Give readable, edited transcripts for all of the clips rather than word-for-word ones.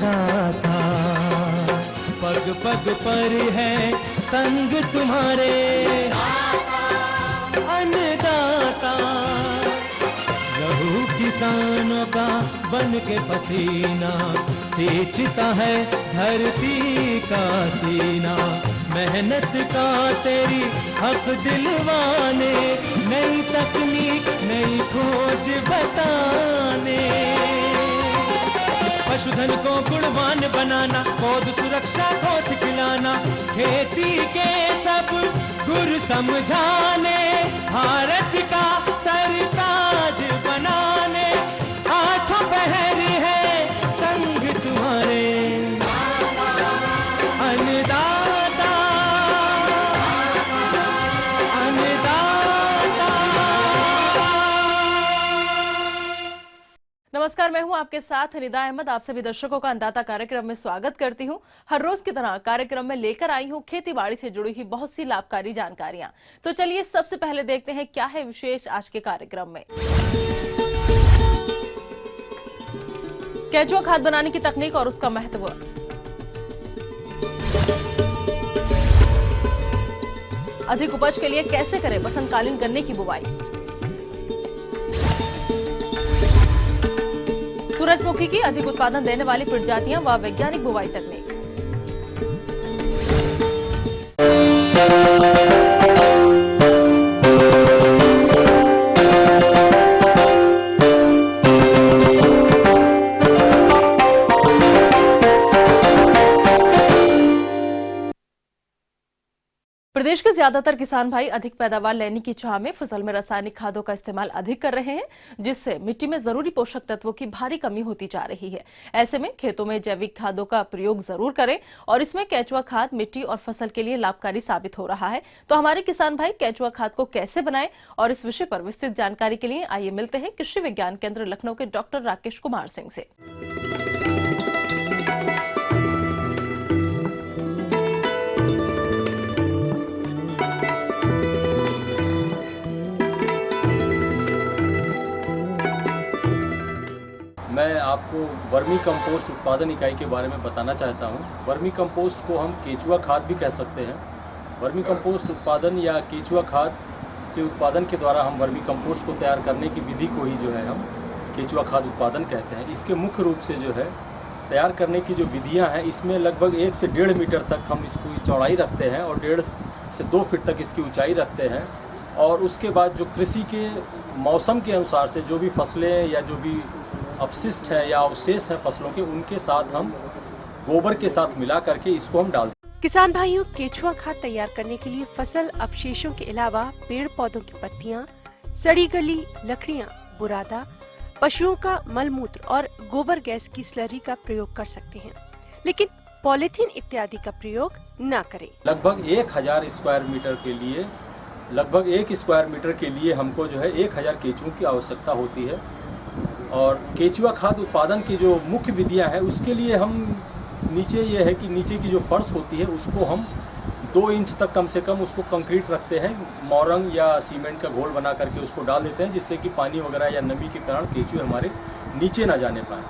अन्नदाता, पग पग पर है संग तुम्हारे अन्नदाता। लहू किसानों का बन के पसीना सींचता है धरती का सीना। मेहनत का तेरी हक दिलवाने, नई तकनीक नई खोज बताने। पशुधन को गुणवान बनाना, पौध सुरक्षा को सिखलाना, खेती के सब गुर समझाने, भारत का सरताज बनाने। आठों पहर है संग तुम्हारे अन्नदाता, अन्नदाता। नमस्कार, मैं हूं आपके साथ निदा अहमद। आप सभी दर्शकों का अन्नदाता कार्यक्रम में स्वागत करती हूं। हर रोज की तरह कार्यक्रम में लेकर आई हूं खेती बाड़ी से जुड़ी हुई बहुत सी लाभकारी जानकारियां। तो चलिए सबसे पहले देखते हैं क्या है विशेष आज के कार्यक्रम में। केंचुआ खाद बनाने की तकनीक और उसका महत्व, अधिक उपज के लिए कैसे करें बसंतकालीन गन्ने की बुवाई, सूरजमुखी की अधिक उत्पादन देने वाली प्रजातियां व वैज्ञानिक बुवाई तकनीक। प्रदेश के ज्यादातर किसान भाई अधिक पैदावार लेने की चाह में फसल में रासायनिक खादों का इस्तेमाल अधिक कर रहे हैं, जिससे मिट्टी में जरूरी पोषक तत्वों की भारी कमी होती जा रही है। ऐसे में खेतों में जैविक खादों का प्रयोग जरूर करें और इसमें केंचुआ खाद मिट्टी और फसल के लिए लाभकारी साबित हो रहा है। तो हमारे किसान भाई केंचुआ खाद को कैसे बनाएं और इस विषय पर विस्तृत जानकारी के लिए आइए मिलते हैं कृषि विज्ञान केंद्र लखनऊ के डॉक्टर राकेश कुमार सिंह से। मैं आपको वर्मी कंपोस्ट उत्पादन इकाई के बारे में बताना चाहता हूं। वर्मी कंपोस्ट को हम केंचुआ खाद भी कह सकते हैं। वर्मी कंपोस्ट उत्पादन या केंचुआ खाद के उत्पादन के द्वारा हम वर्मी कंपोस्ट को तैयार करने की विधि को ही जो है हम केंचुआ खाद उत्पादन कहते हैं। इसके मुख्य रूप से जो है तैयार करने की जो विधियां हैं, इसमें लगभग 1 से 1.5 मीटर तक हम इसकी चौड़ाई रखते हैं और 1.5 से 2 फीट तक इसकी ऊंचाई रखते हैं। और उसके बाद जो कृषि के मौसम के अनुसार से जो भी फसलें या जो भी अपशिष्ट है या अवशेष है फसलों के, उनके साथ हम गोबर के साथ मिला करके इसको हम डालते हैं। किसान भाइयों, केंचुआ खाद तैयार करने के लिए फसल अवशेषों के अलावा पेड़ पौधों की पत्तियां, सड़ी गली लकड़ियां, बुरादा, पशुओं का मलमूत्र और गोबर गैस की स्लरी का प्रयोग कर सकते हैं, लेकिन पॉलीथीन इत्यादि का प्रयोग न करें। लगभग 1000 स्क्वायर मीटर के लिए, लगभग 1 स्क्वायर मीटर के लिए हमको जो है 1000 केंचुओं की आवश्यकता होती है। और केंचुआ खाद उत्पादन की जो मुख्य विधियां हैं, उसके लिए हम नीचे ये है कि नीचे की जो फर्श होती है उसको हम 2 इंच तक कम से कम उसको कंक्रीट रखते हैं, मोरंग या सीमेंट का घोल बना करके उसको डाल देते हैं, जिससे कि पानी वगैरह या नमी के कारण केंचुए हमारे नीचे ना जाने पाए।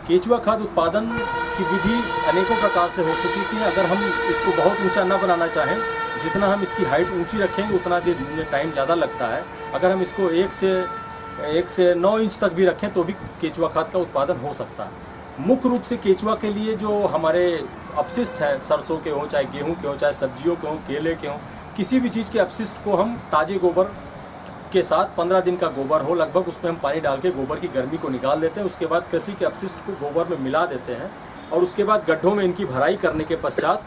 केंचुआ खाद उत्पादन की विधि अनेकों प्रकार से हो सकती है। अगर हम इसको बहुत ऊंचा ना बनाना चाहें, जितना हम इसकी हाइट ऊंची रखेंगे उतना देर टाइम ज़्यादा लगता है। अगर हम इसको 1 से 9 इंच तक भी रखें तो भी केंचुआ खाद का उत्पादन हो सकता है। मुख्य रूप से केंचुआ के लिए जो हमारे अपशिष्ट है, सरसों के हों, चाहे गेहूं के हों, चाहे सब्जियों के हों, केले के हों, किसी भी चीज़ के अपशिष्ट को हम ताज़े गोबर के साथ 15 दिन का गोबर हो लगभग, उसमें हम पानी डाल के गोबर की गर्मी को निकाल देते हैं। उसके बाद कृषि के अपशिष्ट को गोबर में मिला देते हैं और उसके बाद गड्ढों में इनकी भराई करने के पश्चात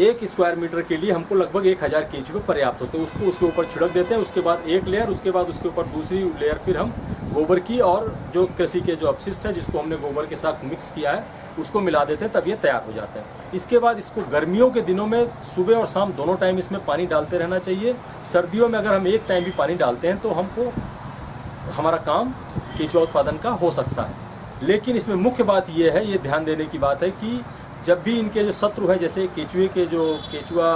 1 स्क्वायर मीटर के लिए हमको लगभग 1000 केंचुए पर्याप्त होते हैं। उसको उसके ऊपर छिड़क देते हैं, उसके बाद एक लेयर, उसके बाद उसके ऊपर दूसरी लेयर फिर हम गोबर की और जो कृषि के जो अपशिष्ट है जिसको हमने गोबर के साथ मिक्स किया है उसको मिला देते हैं, तब ये तैयार हो जाते हैं। इसके बाद इसको गर्मियों के दिनों में सुबह और शाम दोनों टाइम इसमें पानी डालते रहना चाहिए। सर्दियों में अगर हम एक टाइम भी पानी डालते हैं तो हमको हमारा काम केंचुआ उत्पादन का हो सकता है। लेकिन इसमें मुख्य बात ये है, ये ध्यान देने की बात है कि जब भी इनके जो शत्रु है, जैसे केंचुए के जो केंचुआ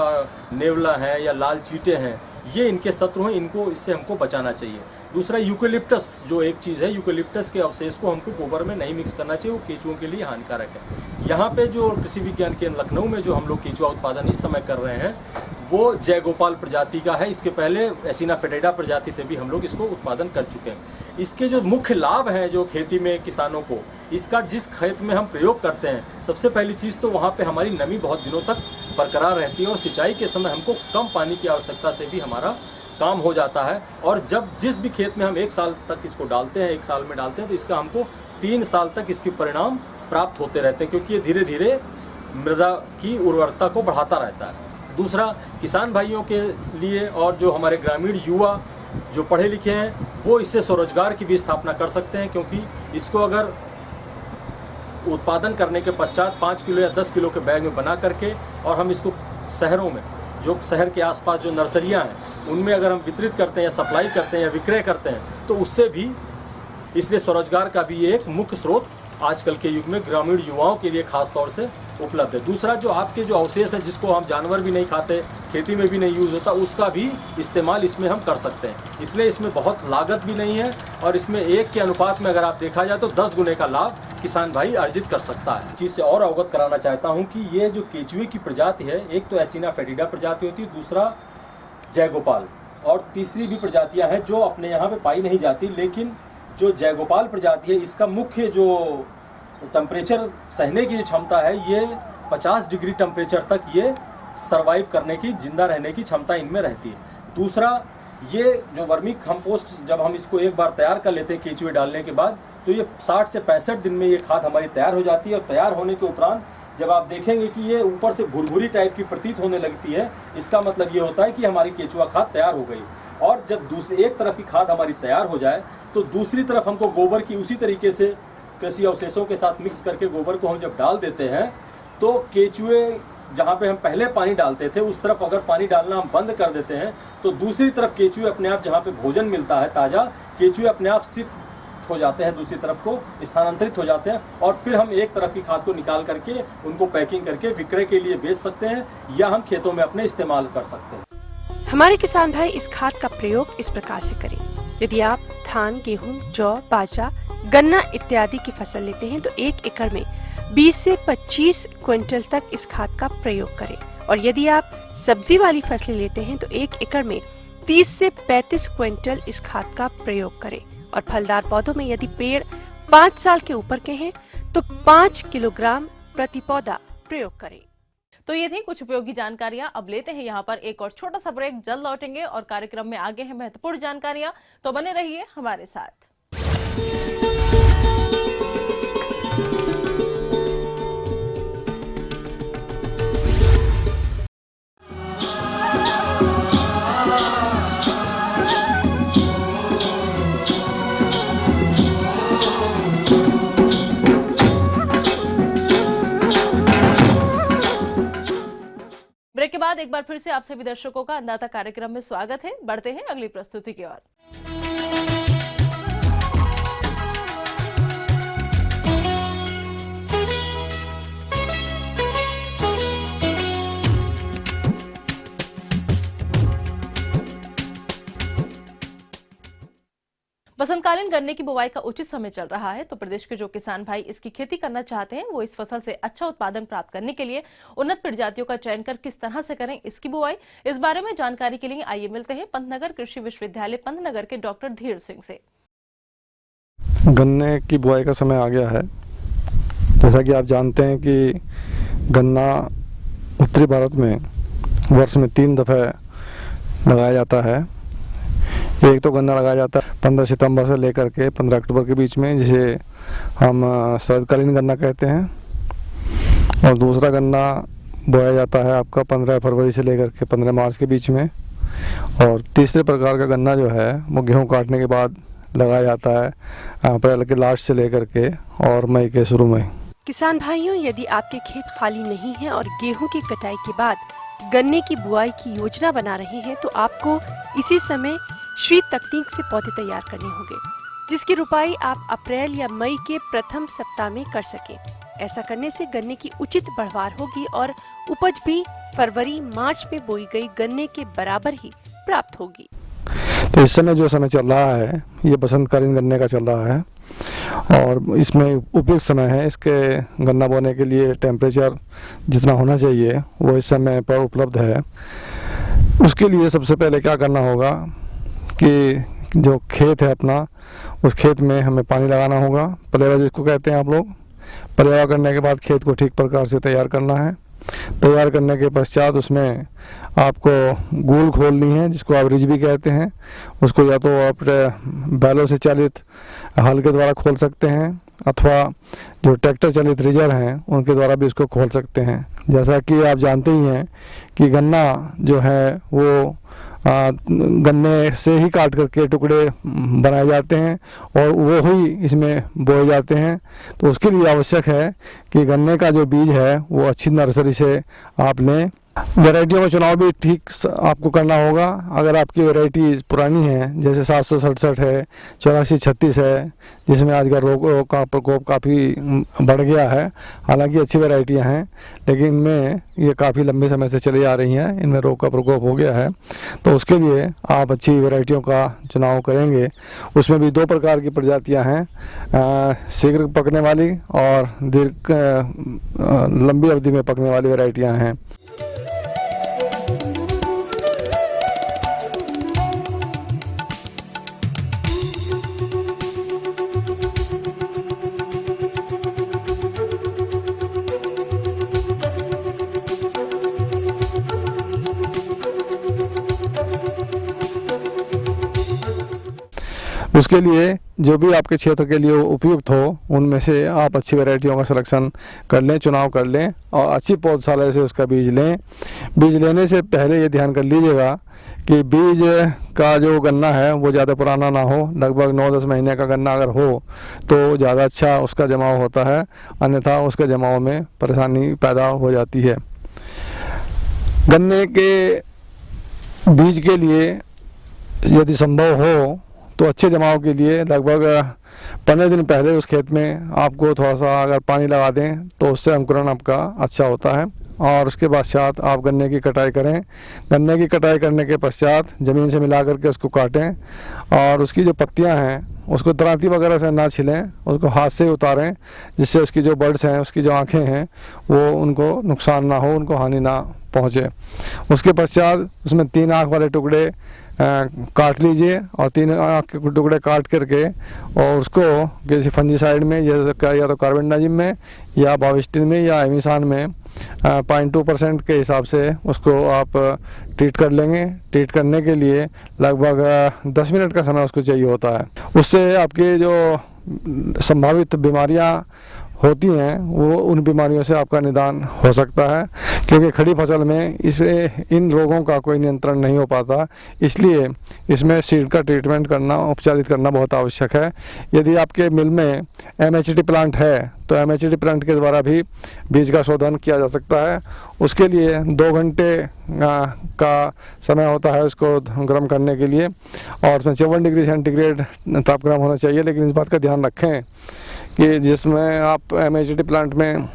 नेवला है या लाल चींटे हैं, ये इनके शत्रु हैं, इनको इससे हमको बचाना चाहिए। दूसरा यूकेलिप्टस जो एक चीज़ है, यूकेलिप्टस के अवशेष को हमको गोबर में नहीं मिक्स करना चाहिए, वो केंचुओं के लिए हानिकारक है। यहाँ पे जो कृषि विज्ञान केंद्र लखनऊ में जो हम लोग केंचुआ उत्पादन इस समय कर रहे हैं वो जयगोपाल प्रजाति का है। इसके पहले एसिना फेटेडा प्रजाति से भी हम लोग इसको उत्पादन कर चुके हैं। इसके जो मुख्य लाभ हैं जो खेती में किसानों को, इसका जिस खेत में हम प्रयोग करते हैं, सबसे पहली चीज़ तो वहाँ पे हमारी नमी बहुत दिनों तक बरकरार रहती है और सिंचाई के समय हमको कम पानी की आवश्यकता से भी हमारा काम हो जाता है। और जब जिस भी खेत में हम 1 साल तक इसको डालते हैं, 1 साल में डालते हैं, तो इसका हमको 3 साल तक इसके परिणाम प्राप्त होते रहते हैं, क्योंकि ये धीरे धीरे मृदा की उर्वरकता को बढ़ाता रहता है। दूसरा, किसान भाइयों के लिए और जो हमारे ग्रामीण युवा जो पढ़े लिखे हैं वो इससे स्वरोजगार की भी स्थापना कर सकते हैं, क्योंकि इसको अगर उत्पादन करने के पश्चात 5 किलो या 10 किलो के बैग में बना करके और हम इसको शहरों में, जो शहर के आसपास जो नर्सरियां हैं उनमें अगर हम वितरित करते हैं या सप्लाई करते हैं या विक्रय करते हैं तो उससे भी, इसलिए स्वरोजगार का भी एक मुख्य स्रोत आजकल के युग में ग्रामीण युवाओं के लिए खास तौर से उपलब्ध है। दूसरा, जो आपके जो अवशेष है जिसको हम जानवर भी नहीं खाते, खेती में भी नहीं यूज़ होता, उसका भी इस्तेमाल इसमें हम कर सकते हैं। इसलिए इसमें बहुत लागत भी नहीं है और इसमें 1 के अनुपात में अगर आप देखा जाए तो 10 गुने का लाभ किसान भाई अर्जित कर सकता है। चीज़ से और अवगत कराना चाहता हूँ कि ये जो केंचुए की प्रजाति है, एक तो एसिना फेटिडा प्रजाति होती है, दूसरा जयगोपाल, और तीसरी भी प्रजातियाँ हैं जो अपने यहाँ पे पाई नहीं जाती। लेकिन जो जयगोपाल प्रजाति है इसका मुख्य जो टेम्परेचर सहने की क्षमता है, ये 50 डिग्री टेम्परेचर तक ये सरवाइव करने की, जिंदा रहने की क्षमता इनमें रहती है। दूसरा, ये जो वर्मी कंपोस्ट जब हम इसको एक बार तैयार कर लेते हैं केंचुए डालने के बाद, तो ये 60 से 65 दिन में ये खाद हमारी तैयार हो जाती है। और तैयार होने के उपरांत जब आप देखेंगे कि ये ऊपर से भुरभुरी टाइप की प्रतीत होने लगती है, इसका मतलब ये होता है कि हमारी केंचुआ खाद तैयार हो गई। और जब दूसरी एक तरफ की खाद हमारी तैयार हो जाए तो दूसरी तरफ हमको गोबर की उसी तरीके से कृषि अवशेषों के साथ मिक्स करके गोबर को हम जब डाल देते हैं तो केंचुए जहाँ पे हम पहले पानी डालते थे उस तरफ अगर पानी डालना हम बंद कर देते हैं तो दूसरी तरफ केंचुए अपने आप, जहाँ पे भोजन मिलता है ताज़ा, केंचुए अपने आप शिफ्ट हो जाते हैं, दूसरी तरफ को स्थानांतरित हो जाते हैं। और फिर हम एक तरफ की खाद को निकाल करके उनको पैकिंग करके विक्रय के लिए बेच सकते हैं या हम खेतों में अपने इस्तेमाल कर सकते हैं। हमारे किसान भाई इस खाद का प्रयोग इस प्रकार से करें। यदि आप धान, गेहूं, जौ, बाजरा, गन्ना इत्यादि की फसल लेते हैं तो 1 एकड़ में 20 से 25 क्विंटल तक इस खाद का प्रयोग करें। और यदि आप सब्जी वाली फसलें लेते हैं तो 1 एकड़ में 30 से 35 क्विंटल इस खाद का प्रयोग करें। और फलदार पौधों में यदि पेड़ 5 साल के ऊपर के हैं तो 5 किलोग्राम प्रति पौधा प्रयोग करें। तो ये थी कुछ उपयोगी जानकारियां। अब लेते हैं यहाँ पर एक और छोटा सा ब्रेक, जल्द लौटेंगे और कार्यक्रम में आगे हैं महत्वपूर्ण जानकारियां, तो बने रहिए हमारे साथ। ब्रेक के बाद एक बार फिर से आप सभी दर्शकों का अन्नदाता कार्यक्रम में स्वागत है। बढ़ते हैं अगली प्रस्तुति की ओर। बसंतकालीन गन्ने की बुवाई का उचित समय चल रहा है, तो प्रदेश के जो किसान भाई इसकी खेती करना चाहते हैं वो इस फसल से अच्छा उत्पादन प्राप्त करने के लिए उन्नत प्रजातियों का चयन कर किस तरह से करें इसकी बुवाई, इस बारे में जानकारी के लिए आइए मिलते हैं पंतनगर कृषि विश्वविद्यालय पंतनगर के डॉक्टर धीर सिंह से। गन्ने की बुआई का समय आ गया है। जैसा कि आप जानते हैं कि गन्ना उत्तरी भारत में वर्ष में 3 दफ़े लगाया जाता है। एक तो गन्ना लगाया जाता है 15 सितंबर से लेकर के 15 अक्टूबर के बीच में, जिसे हम शरदकालीन गन्ना कहते हैं। और दूसरा गन्ना बोया जाता है आपका 15 फरवरी से लेकर के 15 मार्च के बीच में। और तीसरे प्रकार का गन्ना जो है वो गेहूँ काटने के बाद लगाया जाता है अप्रैल के लास्ट से लेकर के और मई के शुरू में। किसान भाइयों, यदि आपके खेत खाली नहीं है और गेहूं की कटाई के बाद गन्ने की बुआई की योजना बना रहे हैं तो आपको इसी समय शीत तकनीक से पौधे तैयार करने होंगे, जिसकी रुपाई आप अप्रैल या मई के प्रथम सप्ताह में कर सकें। ऐसा करने से गन्ने की उचित बढ़वार होगी और उपज भी फरवरी मार्च में बोई गई गन्ने के बराबर ही प्राप्त होगी। तो इस समय जो समय चल रहा है ये बसंतकालीन गन्ने का चल रहा है और इसमें उपयुक्त समय है। इसके गन्ना बोने के लिए टेम्परेचर जितना होना चाहिए वो इस समय पर उपलब्ध है। उसके लिए सबसे पहले क्या करना होगा कि जो खेत है अपना, उस खेत में हमें पानी लगाना होगा, पलेवा जिसको कहते हैं आप लोग। पलेवा करने के बाद खेत को ठीक प्रकार से तैयार करना है। तैयार करने के पश्चात उसमें आपको गूल खोलनी है, जिसको आप रिज भी कहते हैं। उसको या तो आप बैलों से चालित हल के द्वारा खोल सकते हैं अथवा जो ट्रैक्टर चालित रिजर हैं उनके द्वारा भी इसको खोल सकते हैं। जैसा कि आप जानते ही हैं कि गन्ना जो है वो गन्ने से ही काट करके टुकड़े बनाए जाते हैं और वो ही इसमें बोए जाते हैं। तो उसके लिए आवश्यक है कि गन्ने का जो बीज है वो अच्छी नर्सरी से आप लें। वैरायटियों का चुनाव भी ठीक आपको करना होगा। अगर आपकी वैरायटी पुरानी है, जैसे 767 है, 8436 है, जिसमें आजकल रोगों का प्रकोप काफ़ी बढ़ गया है, हालांकि अच्छी वैरायटियां हैं लेकिन इनमें ये काफ़ी लंबे समय से चली आ रही हैं, इनमें रोग का प्रकोप हो गया है। तो उसके लिए आप अच्छी वैरायटियों का चुनाव करेंगे। उसमें भी 2 प्रकार की प्रजातियाँ हैं, शीघ्र पकने वाली और दीर्घ लंबी अवधि में पकने वाली वैरायटियाँ हैं। उसके लिए जो भी आपके क्षेत्र के लिए उपयुक्त हो उनमें से आप अच्छी वैरायटियों का सिलेक्शन कर लें, चुनाव कर लें और अच्छी पौधशाला से उसका बीज लें। बीज लेने से पहले ये ध्यान कर लीजिएगा कि बीज का जो गन्ना है वो ज़्यादा पुराना ना हो। लगभग 9-10 महीने का गन्ना अगर हो तो ज़्यादा अच्छा उसका जमाव होता है, अन्यथा उसके जमाव में परेशानी पैदा हो जाती है। गन्ने के बीज के लिए यदि संभव हो तो अच्छे जमाव के लिए लगभग 15 दिन पहले उस खेत में आपको थोड़ा सा अगर पानी लगा दें तो उससे अंकुरण आपका अच्छा होता है। और उसके पश्चात आप गन्ने की कटाई करें। गन्ने की कटाई करने के पश्चात ज़मीन से मिला करके उसको काटें और उसकी जो पत्तियां हैं उसको दरांती वगैरह से ना छिलें, उसको हाथ से उतारें, जिससे उसकी जो बर्ड्स हैं, उसकी जो आँखें हैं वो उनको नुकसान ना हो, उनको हानि ना पहुँचे। उसके पश्चात उसमें 3 आँख वाले टुकड़े काट लीजिए और 3 आँख के टुकड़े काट करके और उसको किसी फंजीसाइड में या तो कार्बेंडाजिम में या बाविस्टिन में या एमिसान में 0.2% के हिसाब से उसको आप ट्रीट कर लेंगे। ट्रीट करने के लिए लगभग 10 मिनट का समय उसको चाहिए होता है। उससे आपकी जो संभावित बीमारियां होती हैं वो उन बीमारियों से आपका निदान हो सकता है, क्योंकि खड़ी फसल में इन रोगों का कोई नियंत्रण नहीं हो पाता। इसलिए इसमें सीड का ट्रीटमेंट करना, उपचारित करना बहुत आवश्यक है। यदि आपके मिल में MHT प्लांट है तो MHT प्लांट के द्वारा भी बीज का शोधन किया जा सकता है। उसके लिए 2 घंटे का समय होता है उसको गर्म करने के लिए और उसमें 54 डिग्री सेंटीग्रेड तापक्रम होना चाहिए। लेकिन इस बात का ध्यान रखें कि जिसमें आप MHT प्लांट में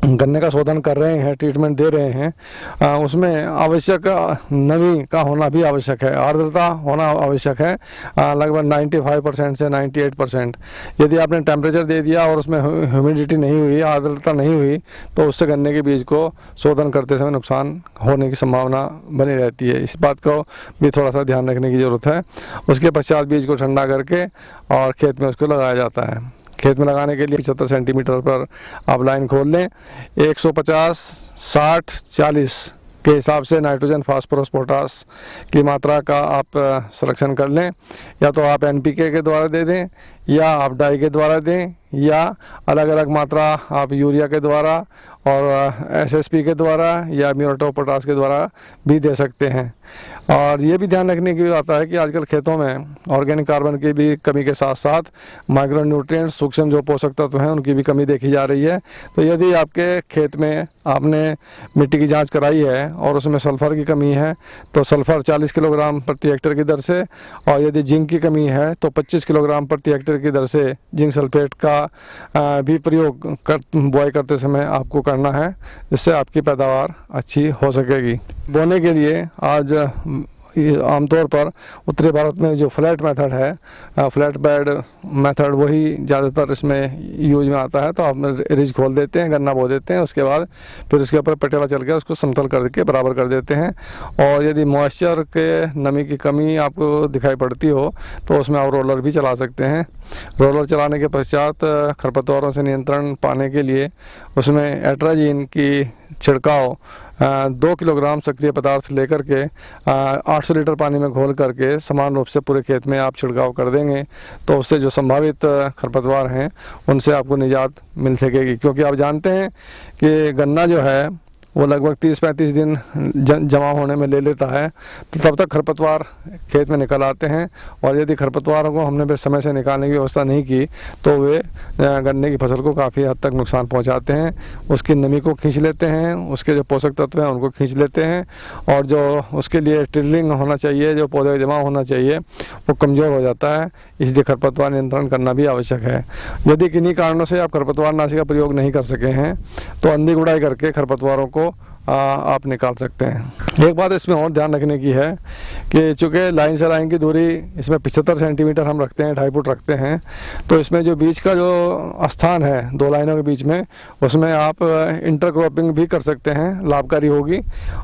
गन्ने का शोधन कर रहे हैं, ट्रीटमेंट दे रहे हैं, उसमें आवश्यक नमी का होना भी आवश्यक है, आर्द्रता होना आवश्यक है, लगभग 95% से 98%। यदि आपने टेम्परेचर दे दिया और उसमें ह्यूमिडिटी नहीं हुई, आर्द्रता नहीं हुई, तो उससे गन्ने के बीज को शोधन करते समय नुकसान होने की संभावना बनी रहती है। इस बात को भी थोड़ा सा ध्यान रखने की ज़रूरत है। उसके पश्चात बीज को ठंडा करके और खेत में उसको लगाया जाता है। खेत में लगाने के लिए 75 सेंटीमीटर पर आप लाइन खोल लें। 150, 60, 40 के हिसाब से नाइट्रोजन, फास्फोरस, पोटास की मात्रा का आप सिलेक्शन कर लें। या तो आप NPK के द्वारा दे दें या आप डाई के द्वारा दें या अलग अलग मात्रा आप यूरिया के द्वारा और SSP के द्वारा या म्यूरेट ऑफ पोटास के द्वारा भी दे सकते हैं। और ये भी ध्यान रखने की बात है कि आजकल खेतों में ऑर्गेनिक कार्बन की भी कमी के साथ साथ माइक्रो न्यूट्रिएंट्स, सूक्ष्म जो पोषक तत्व हैं, उनकी भी कमी देखी जा रही है। तो यदि आपके खेत में आपने मिट्टी की जांच कराई है और उसमें सल्फर की कमी है तो सल्फर 40 किलोग्राम प्रति हेक्टेयर की दर से, और यदि जिंक की कमी है तो 25 किलोग्राम प्रति हेक्टेयर की दर से जिंक सल्फेट का भी प्रयोग बुआई करते समय आपको करना है, जिससे आपकी पैदावार अच्छी हो सकेगी। बोने के लिए आज आमतौर पर उत्तरी भारत में जो फ्लैट मेथड है, फ्लैट बेड मेथड, वही ज़्यादातर इसमें यूज में आता है। तो आप रिज खोल देते हैं, गन्ना बो देते हैं, उसके बाद फिर उसके ऊपर पटेला चल के उसको समतल करके बराबर कर देते हैं। और यदि मॉइस्चर के नमी की कमी आपको दिखाई पड़ती हो तो उसमें आप रोलर भी चला सकते हैं। रोलर चलाने के पश्चात खरपतवारों से नियंत्रण पाने के लिए उसमें एट्राजीन की छिड़काव 2 किलोग्राम सक्रिय पदार्थ लेकर के 800 लीटर पानी में घोल करके समान रूप से पूरे खेत में आप छिड़काव कर देंगे तो उससे जो संभावित खरपतवार हैं उनसे आपको निजात मिल सकेगी। क्योंकि आप जानते हैं कि गन्ना जो है वो लगभग 30-35 दिन जमा होने में ले लेता है, तो तब तक खरपतवार खेत में निकल आते हैं। और यदि खरपतवारों को हमने फिर समय से निकालने की व्यवस्था नहीं की तो वे गन्ने की फसल को काफ़ी हद तक नुकसान पहुंचाते हैं। उसकी नमी को खींच लेते हैं, उसके जो पोषक तत्व हैं उनको खींच लेते हैं, और जो उसके लिए टिल्लिंग होना चाहिए, जो पौधे जमा होना चाहिए, वो कमज़ोर हो जाता है। इसलिए खरपतवार नियंत्रण करना भी आवश्यक है। यदि किन्हीं कारणों से आप खरपतवार नाशी का प्रयोग नहीं कर सके हैं तो अंधी गुड़ाई करके खरपतवारों को आप निकाल सकते हैं। एक बात इसमें और ध्यान रखने की है कि चूँकि लाइन से लाइन की दूरी इसमें 75 सेंटीमीटर हम रखते हैं, 2.5 फुट रखते हैं, तो इसमें जो बीच का जो स्थान है 2 लाइनों के बीच में, उसमें आप इंटरक्रॉपिंग भी कर सकते हैं, लाभकारी होगी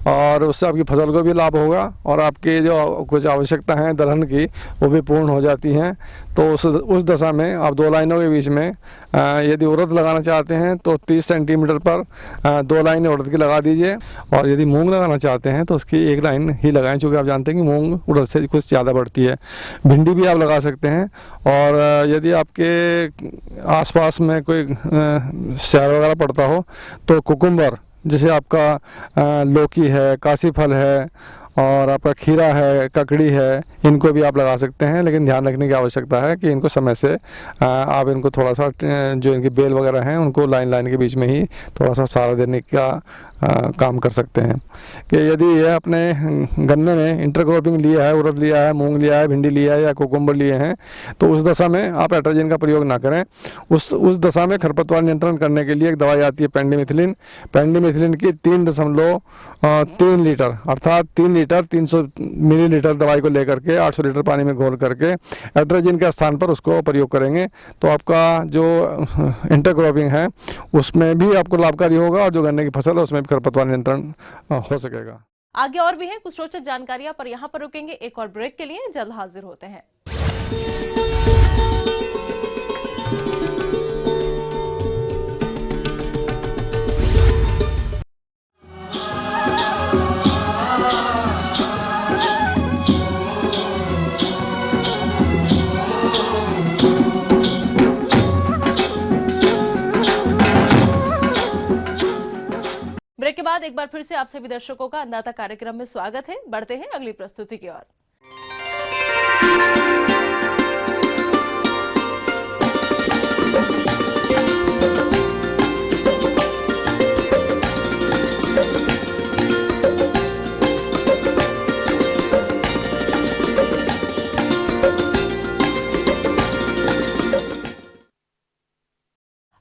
और उससे आपकी फसल को भी लाभ होगा और आपकी जो कुछ आवश्यकता है दलहन की वो भी पूर्ण हो जाती हैं। तो उस दशा में आप 2 लाइनों के बीच में यदि उड़द लगाना चाहते हैं तो 30 सेंटीमीटर पर 2 लाइनें उड़द की लगा दीजिए, और यदि मूंग लगाना चाहते हैं तो उसकी 1 लाइन ही लगाएं, क्योंकि आप जानते हैं कि मूंग उड़द से कुछ ज़्यादा बढ़ती है। भिंडी भी आप लगा सकते हैं। और यदि आपके आसपास में कोई शहर वगैरह पड़ता हो तो कुकुम्बर, जैसे आपका लौकी है, काशी फल है और आपका खीरा है, ककड़ी है, इनको भी आप लगा सकते हैं। लेकिन ध्यान रखने की आवश्यकता है कि इनको समय से आप इनको थोड़ा सा जो इनकी बेल वगैरह हैं उनको लाइन के बीच में ही थोड़ा सा सहारा देने का काम कर सकते हैं। कि यदि ये अपने गन्ने में इंटरक्रॉपिंग लिया है, उड़द लिया है, मूंग लिया है, भिंडी लिया है या कोकुम्बर लिए हैं, तो उस दशा में आप एट्राजीन का प्रयोग ना करें। उस दशा में खरपतवार नियंत्रण करने के लिए एक दवाई आती है पेंडिमिथिलिन। पेंडिमिथिलिन की 3.3 लीटर अर्थात 3 लीटर 300 मिलीलीटर दवाई को लेकर के 800 लीटर पानी में घोल करके एट्राजीन के स्थान पर उसको प्रयोग करेंगे तो आपका जो इंटरक्रॉपिंग है उसमें भी आपको लाभकारी होगा और जो गन्ने की फसल है उसमें भी खरपतवार नियंत्रण हो सकेगा। आगे और भी है कुछ रोचक जानकारियां, पर यहाँ पर रुकेंगे एक और ब्रेक के लिए। जल्द हाजिर होते हैं। ब्रेक के बाद एक बार फिर से आप सभी दर्शकों का अन्नदाता कार्यक्रम में स्वागत है। बढ़ते हैं अगली प्रस्तुति की ओर।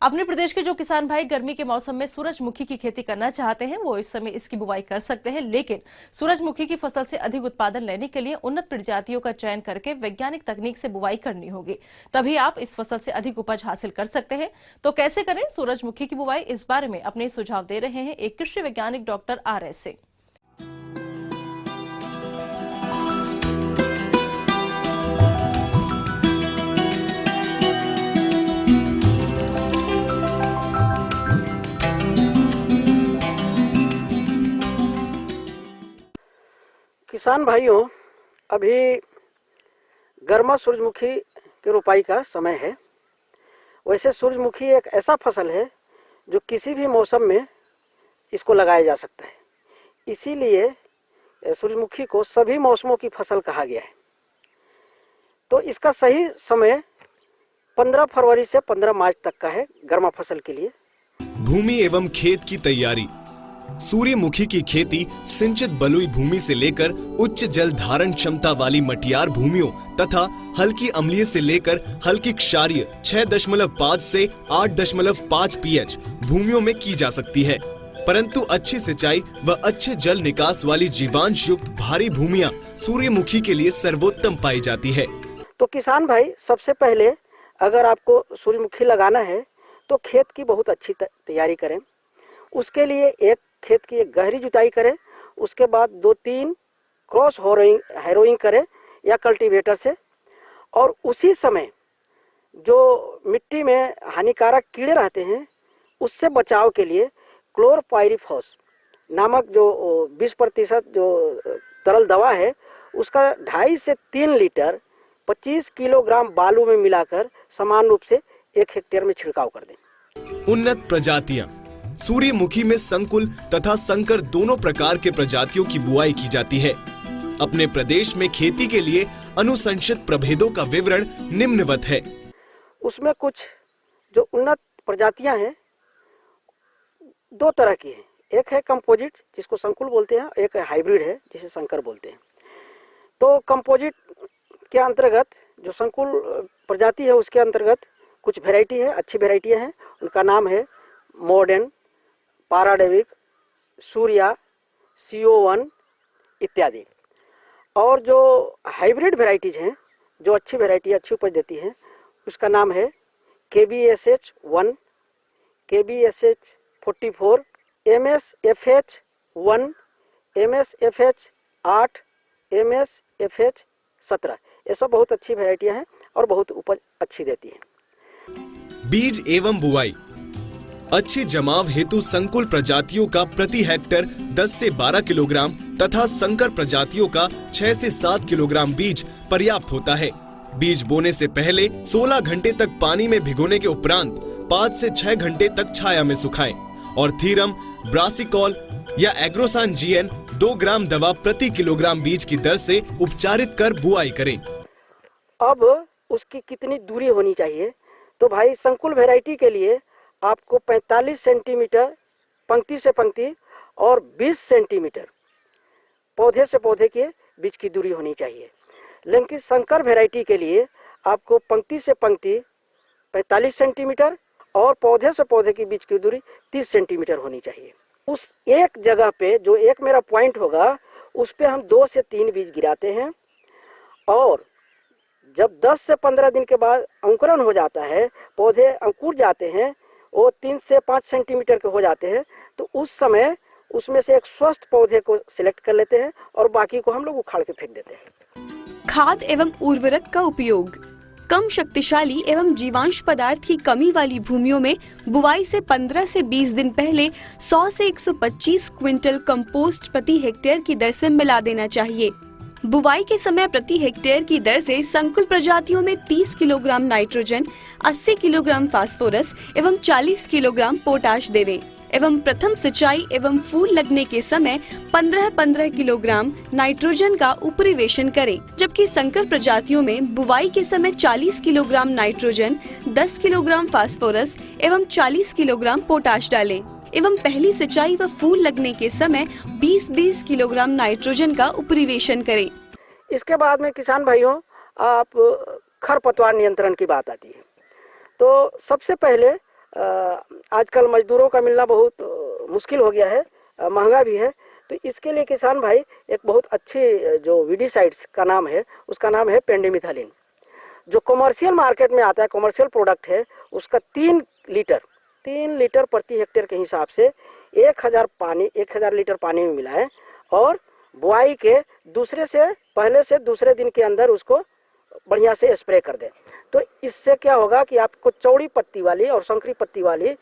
अपने प्रदेश के जो किसान भाई गर्मी के मौसम में सूरजमुखी की खेती करना चाहते हैं वो इस समय इसकी बुवाई कर सकते हैं, लेकिन सूरजमुखी की फसल से अधिक उत्पादन लेने के लिए उन्नत प्रजातियों का चयन करके वैज्ञानिक तकनीक से बुवाई करनी होगी, तभी आप इस फसल से अधिक उपज हासिल कर सकते हैं। तो कैसे करें सूरजमुखी की बुवाई, इस बारे में अपने सुझाव दे रहे हैं एक कृषि वैज्ञानिक डॉक्टर RS सिंह। किसान भाइयों, अभी गर्मा सूरजमुखी की रोपाई का समय है। वैसे सूरजमुखी एक ऐसा फसल है जो किसी भी मौसम में इसको लगाया जा सकता है, इसीलिए सूरजमुखी को सभी मौसमों की फसल कहा गया है। तो इसका सही समय 15 फरवरी से 15 मार्च तक का है गर्मा फसल के लिए। भूमि एवं खेत की तैयारी। सूर्यमुखी की खेती सिंचित बलुई भूमि से लेकर उच्च जल धारण क्षमता वाली मटियार भूमियों तथा हल्की अम्लीय से लेकर हल्की क्षारीय 6.5 से 8.5 pH भूमियों में की जा सकती है। परंतु अच्छी सिंचाई व अच्छे जल निकास वाली जीवांश युक्त भारी भूमियां सूर्यमुखी के लिए सर्वोत्तम पाई जाती है। तो किसान भाई, सबसे पहले अगर आपको सूर्यमुखी लगाना है तो खेत की बहुत अच्छी तैयारी करें। उसके लिए एक खेत की एक गहरी जुताई करें, उसके बाद 2-3 क्रॉस हैरोइंग करें या कल्टीवेटर से, और उसी समय जो मिट्टी में हानिकारक कीड़े रहते हैं उससे बचाव के लिए क्लोरपाइरिफॉस नामक जो 20% जो तरल दवा है उसका 2.5 से 3 लीटर 25 किलोग्राम बालू में मिलाकर समान रूप से 1 हेक्टेयर में छिड़काव कर दें। उन्नत प्रजातियां। सूर्यमुखी में संकुल तथा संकर दोनों प्रकार के प्रजातियों की बुआई की जाती है। अपने प्रदेश में खेती के लिए अनुशंसित प्रभेदों का विवरण निम्नवत है। उसमें कुछ जो उन्नत प्रजातियां हैं 2 तरह की हैं। एक है कंपोजिट जिसको संकुल बोलते हैं, एक हाइब्रिड है जिसे संकर बोलते हैं। तो कंपोजिट के अंतर्गत जो संकुल प्रजाति है उसके अंतर्गत कुछ वैरायटी है, अच्छी वैरायटियां हैं। उनका नाम है मॉडर्न, पाराडेविक, सूर्या, CO1 इत्यादि। और जो हाइब्रिड वैरायटीज हैं जो अच्छी वैरायटी अच्छी उपज देती हैं उसका नाम है KBSH1, KBSH44, MSFH1, MSFH8, MSFH17। ये सब बहुत अच्छी वैरायटियां हैं और बहुत उपज अच्छी देती हैं। बीज एवं बुआई। अच्छी जमाव हेतु संकुल प्रजातियों का प्रति हेक्टर 10 से 12 किलोग्राम तथा संकर प्रजातियों का 6 से 7 किलोग्राम बीज पर्याप्त होता है। बीज बोने से पहले 16 घंटे तक पानी में भिगोने के उपरांत 5 से 6 घंटे तक छाया में सुखाएं और थीरम, ब्रासिकॉल या एग्रोसान GN 2 ग्राम दवा प्रति किलोग्राम बीज की दर से उपचारित कर बुआई करें। अब उसकी कितनी दूरी होनी चाहिए? तो भाई संकुल वैरायटी के लिए आपको 45 सेंटीमीटर पंक्ति से पंक्ति और 20 सेंटीमीटर पौधे से पौधे के बीच की दूरी होनी चाहिए। लेकिन संकर वैरायटी के लिए आपको पंक्ति से पंक्ति 45 सेंटीमीटर और पौधे से पौधे के बीच की दूरी 30 सेंटीमीटर होनी चाहिए। उस एक जगह पे जो एक मेरा पॉइंट होगा उस पे हम 2 से 3 बीज गिराते हैं, और जब 10 से 15 दिन के बाद अंकुरण हो जाता है, पौधे अंकुर जाते हैं, वो 3 से 5 सेंटीमीटर के हो जाते हैं, तो उस समय उसमें से एक स्वस्थ पौधे को सिलेक्ट कर लेते हैं और बाकी को हम लोग उखाड़ के फेंक देते हैं। खाद एवं उर्वरक का उपयोग। कम शक्तिशाली एवं जीवांश पदार्थ की कमी वाली भूमियों में बुवाई से 15 से 20 दिन पहले 100 से 125 क्विंटल कंपोस्ट प्रति हेक्टेयर की दर से मिला देना चाहिए। बुवाई के समय प्रति हेक्टेयर की दर से संकुल प्रजातियों में 30 किलोग्राम नाइट्रोजन, 80 किलोग्राम फास्फोरस एवं 40 किलोग्राम पोटाश देवें एवं प्रथम सिंचाई एवं फूल लगने के समय 15-15 किलोग्राम नाइट्रोजन का उपरिवेशन करें, जबकि संकर प्रजातियों में बुवाई के समय 40 किलोग्राम नाइट्रोजन, 10 किलोग्राम फास्फोरस एवं 40 किलोग्राम पोटाश डालें एवं पहली सिंचाई व फूल लगने के समय 20-20 किलोग्राम नाइट्रोजन का उपरिवेशन करें। इसके बाद में किसान भाइयों, आप खरपतवार नियंत्रण की बात आती है। तो सबसे पहले आजकल मजदूरों का मिलना बहुत मुश्किल हो गया है, महंगा भी है। तो इसके लिए किसान भाई एक बहुत अच्छी जो वीडीसाइड्स का नाम है उसका नाम है पेंडिमिथालिन, जो कमर्शियल मार्केट में आता है, कमर्शियल प्रोडक्ट है। उसका 3 लीटर प्रति हेक्टेयर के हिसाब से 1000 लीटर पानी में मिलाएं और बुआई के पहले से दूसरे दिन के अंदर उसको बढ़िया से स्प्रे कर दें। तो इससे क्या होगा कि आपको चौड़ी पत्ती वाली और संकरी पत्ती वाली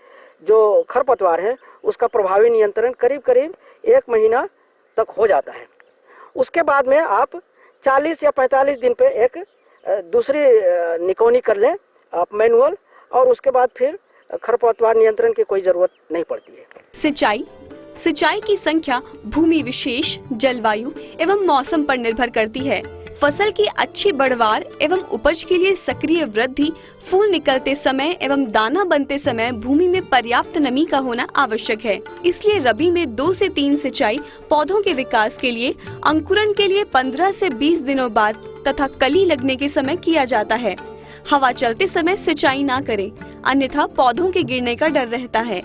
जो खरपतवार है उसका प्रभावी नियंत्रण करीब 1 महीना तक हो जाता है। उसके बाद में आप 40 या 45 दिन पे एक दूसरी निकौनी कर लें आप मैनुअल, और उसके बाद फिर खरपतवार नियंत्रण की कोई जरूरत नहीं पड़ती है। सिंचाई की संख्या भूमि विशेष, जलवायु एवं मौसम पर निर्भर करती है। फसल की अच्छी बढ़वार एवं उपज के लिए सक्रिय वृद्धि, फूल निकलते समय एवं दाना बनते समय भूमि में पर्याप्त नमी का होना आवश्यक है। इसलिए रबी में 2 से 3 सिंचाई पौधों के विकास के लिए, अंकुरण के लिए 15 से 20 दिनों बाद तथा कली लगने के समय किया जाता है। हवा चलते समय सिंचाई ना करें, अन्यथा पौधों के गिरने का डर रहता है।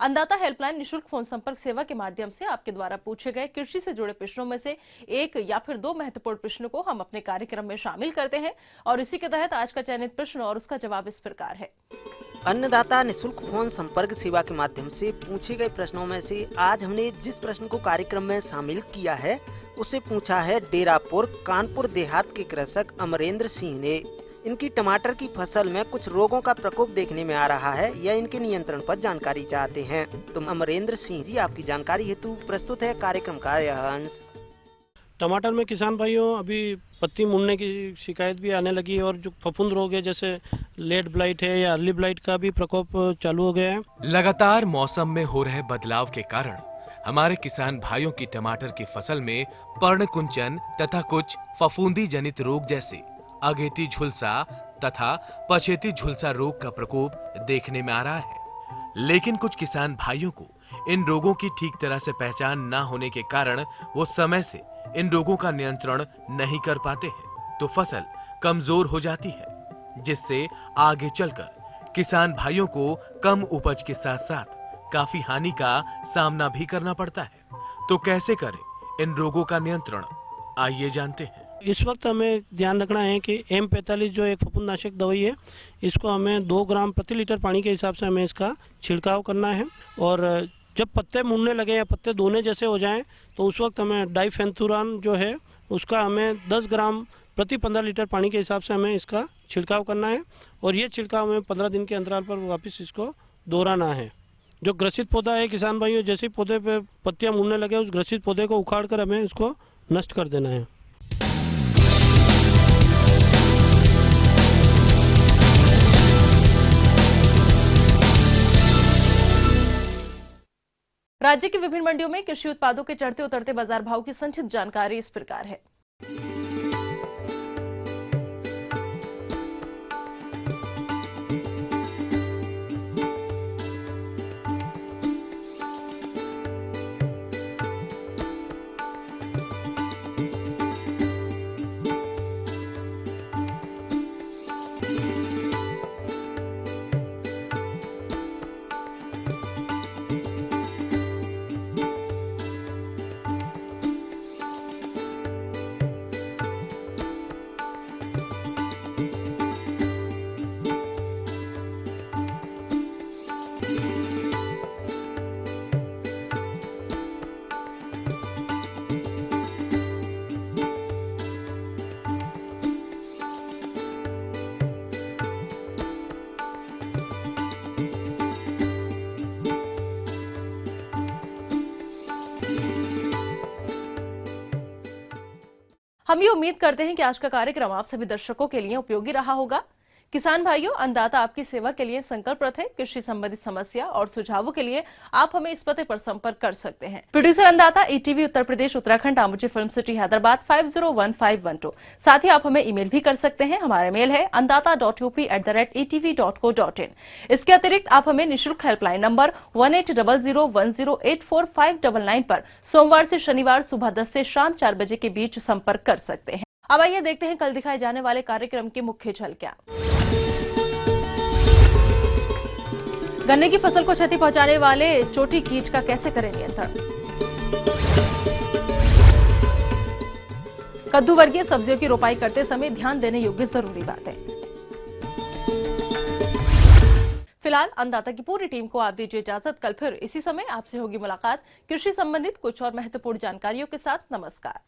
अन्नदाता हेल्पलाइन निशुल्क फोन संपर्क सेवा के माध्यम से आपके द्वारा पूछे गए कृषि से जुड़े प्रश्नों में से एक या फिर दो महत्वपूर्ण प्रश्नों को हम अपने कार्यक्रम में शामिल करते हैं और इसी के तहत आज का चयनित प्रश्न और उसका जवाब इस प्रकार है। अन्नदाता निशुल्क फोन संपर्क सेवा के माध्यम से पूछे गए प्रश्नों में से आज हमने जिस प्रश्न को कार्यक्रम में शामिल किया है उसे पूछा है डेरापुर कानपुर देहात के कृषक अमरेंद्र सिंह ने। इनकी टमाटर की फसल में कुछ रोगों का प्रकोप देखने में आ रहा है या इनके नियंत्रण पर जानकारी चाहते हैं। तो अमरेंद्र सिंह जी, आपकी जानकारी हेतु प्रस्तुत है कार्यक्रम का यह अंश। टमाटर में किसान भाइयों अभी पत्ती मुड़ने की शिकायत भी आने लगी है और जो फफूंद रोग है जैसे लेट ब्लाइट है या अर्ली ब्लाइट का भी प्रकोप चालू हो गया है। लगातार मौसम में हो रहे बदलाव के कारण हमारे किसान भाइयों की टमाटर की फसल में पर्णकुंचन तथा कुछ फफूंदी जनित रोग जैसे अगेती झुलसा तथा पछेती झुलसा रोग का प्रकोप देखने में आ रहा है। लेकिन कुछ किसान भाइयों को इन रोगों की ठीक तरह से पहचान न होने के कारण वो समय से इन रोगों का नियंत्रण नहीं कर पाते हैं, तो फसल कमजोर हो जाती है, जिससे आगे चलकर किसान भाइयों को कम उपज के साथ साथ काफी हानि का सामना भी करना पड़ता है। तो कैसे करें इन रोगों का नियंत्रण, आइए जानते हैं। इस वक्त हमें ध्यान रखना है कि M45 जो एक फफूंदनाशक दवाई है, इसको हमें 2 ग्राम प्रति लीटर पानी के हिसाब से हमें इसका छिड़काव करना है। और जब पत्ते मुड़ने लगे या पत्ते दोने जैसे हो जाएं तो उस वक्त हमें डाइफेंथुरान जो है उसका हमें 10 ग्राम प्रति 15 लीटर पानी के हिसाब से हमें इसका छिड़काव करना है। और ये छिड़काव हमें 15 दिन के अंतराल पर वापस इसको दोहराना है। जो ग्रसित पौधा है किसान भाइयों, जैसे पौधे पे पत्तियां मुड़ने लगे उस ग्रसित पौधे को उखाड़ कर हमें इसको नष्ट कर देना है। राज्य की विभिन्न मंडियों में कृषि उत्पादों के चढ़ते उतरते बाजार भाव की संक्षिप्त जानकारी इस प्रकार है। हम ये उम्मीद करते हैं कि आज का कार्यक्रम आप सभी दर्शकों के लिए उपयोगी रहा होगा। किसान भाइयों, अन्नदाता आपकी सेवा के लिए संकल्परत है। कृषि संबंधित समस्या और सुझावों के लिए आप हमें इस पते पर संपर्क कर सकते हैं। प्रोड्यूसर अन्नदाता, ETV Uttar Pradesh Uttarakhand, आमुची film city Hyderabad 501512। साथ ही आप हमें ईमेल भी कर सकते हैं। हमारा मेल है annadata.up@etv.co.in। इसके अतिरिक्त आप हमें निःशुल्क हेल्पलाइन नंबर 180010854599 पर सोमवार से शनिवार सुबह 10 से शाम 4 बजे के बीच संपर्क कर सकते हैं। अब आइए देखते हैं कल दिखाए जाने वाले कार्यक्रम की मुख्य झलकियां। गन्ने की फसल को क्षति पहुंचाने वाले चोटी कीट का कैसे करें नियंत्रण। कद्दू वर्गीय सब्जियों की रोपाई करते समय ध्यान देने योग्य जरूरी बातें। फिलहाल अन्नदाता की पूरी टीम को आप दीजिए इजाजत। कल फिर इसी समय आपसे होगी मुलाकात कृषि संबंधित कुछ और महत्वपूर्ण जानकारियों के साथ। नमस्कार।